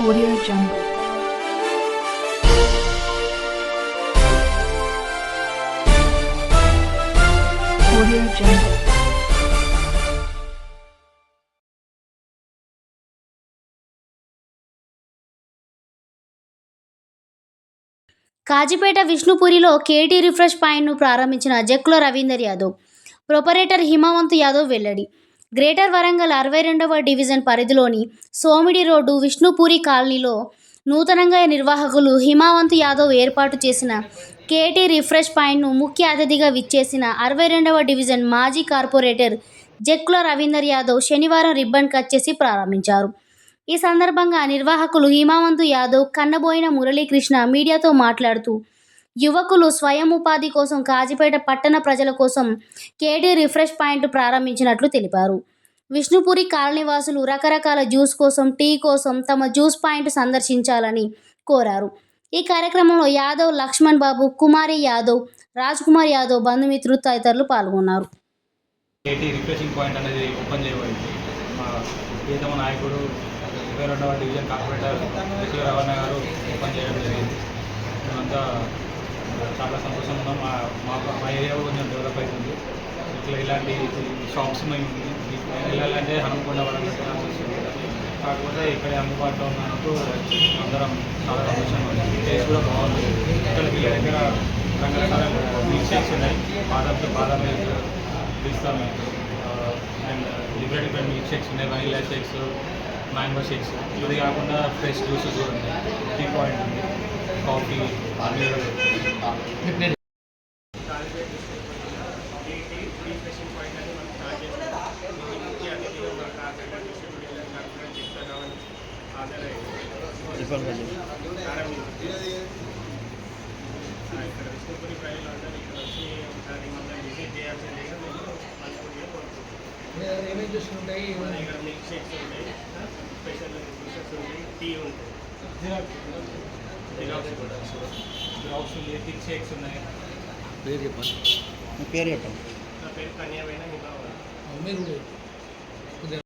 Audio Jungle. Audio Jungle. Kazipet విష్ణుపురిలో KT refresh పాయింట్ను ప్రారంభించిన జక్కుల రవీందర్ యాదవ్, ప్రొపరేటర్ హిమవంత్ యాదవ్ వెల్లడి. గ్రేటర్ వరంగల్ 62వ డివిజన్ పరిధిలోని సోమిడి రోడ్డు విష్ణుపురి కాలనీలో నూతనంగా నిర్వాహకులు హిమవంత్ యాదవ్ ఏర్పాటు చేసిన కేటీ రిఫ్రెష్ పాయింట్ను ముఖ్య అతిథిగా విచ్చేసిన 62వ డివిజన్ మాజీ కార్పొరేటర్ జక్కుల రవీందర్ యాదవ్ శనివారం రిబ్బన్ కట్ చేసి ప్రారంభించారు. ఈ సందర్భంగా నిర్వాహకులు హిమవంత్ యాదవ్, కన్నబోయిన మురళీకృష్ణ మీడియాతో మాట్లాడుతూ, యువకులు స్వయం ఉపాధి కోసం కాజీపేట పట్టణ ప్రజల కోసం కేటీ రిఫ్రెష్ పాయింట్ ప్రారంభించినట్లు తెలిపారు. విష్ణుపురి కాలనీవాసులు రకరకాల జ్యూస్ కోసం, టీ కోసం తమ జ్యూస్ పాయింట్ సందర్శించాలని కోరారు. ఈ కార్యక్రమంలో యాదవ్ లక్ష్మణ్ బాబు, కుమారి యాదవ్, రాజ్ కుమార్ యాదవ్ బంధుమిత్రులు తదితరులు పాల్గొన్నారు. కేటీ రిఫ్రెషింగ్ పాయింట్ అనేది ఓపెన్ చేయబడింది. మా ప్రియతమ నాయకుడు 22వ డివిజన్ కార్పొరేటర్ జక్కుల రవణ గారు ఓపెన్ చేయడం జరిగింది. మేమంతా చాలా సంతోషంగా ఉన్నాం. మా ఏరియా కొంచెం డెవలప్ అవుతుంది. ఇట్లా ఇలాంటి షాప్స్ మేము వెళ్ళాలంటే హనుమకొండ వరంగల్ వస్తుంది. కాకపోతే ఇక్కడ అందుబాటులో ఉన్నందుకు అందరం చాలా సంతోషంగా ఉంది. టేస్ట్ కూడా బాగుంది. ఇక్కడ వీళ్ళ దగ్గర రకరకాల మిల్క్ షేక్స్ ఉన్నాయి. బాదం milk, pista milk and different milk shakes ఉన్నాయి. వనీలా షేక్స్, మ్యాంగో షేక్స్, ఇది కాకుండా ఫ్రెష్ జ్యూసెస్ కూడా ఉన్నాయి. టీ పాయింట్ ఉంది, కాఫీ అన్నీ ఇక్కడ విష్ణుపురి ప్రజలందరూ ఇక్కడ వచ్చి ఒకసారి మనం విజిట్ చేయాల్సింది. ఏమేమి చూసుకుంటాయి? మన ఇక్కడ మిల్క్ షేక్స్ ఉంటాయి, స్పెషల్ జ్యూసెస్ ఉంటాయి, టీ ఉంటాయి, జిరాక్స్ ఉంది, థిక్ షేక్స్ ఉన్నాయి. పేరు చెప్పండి. నా పేరు కన్యావైన హిమావతి. మీరు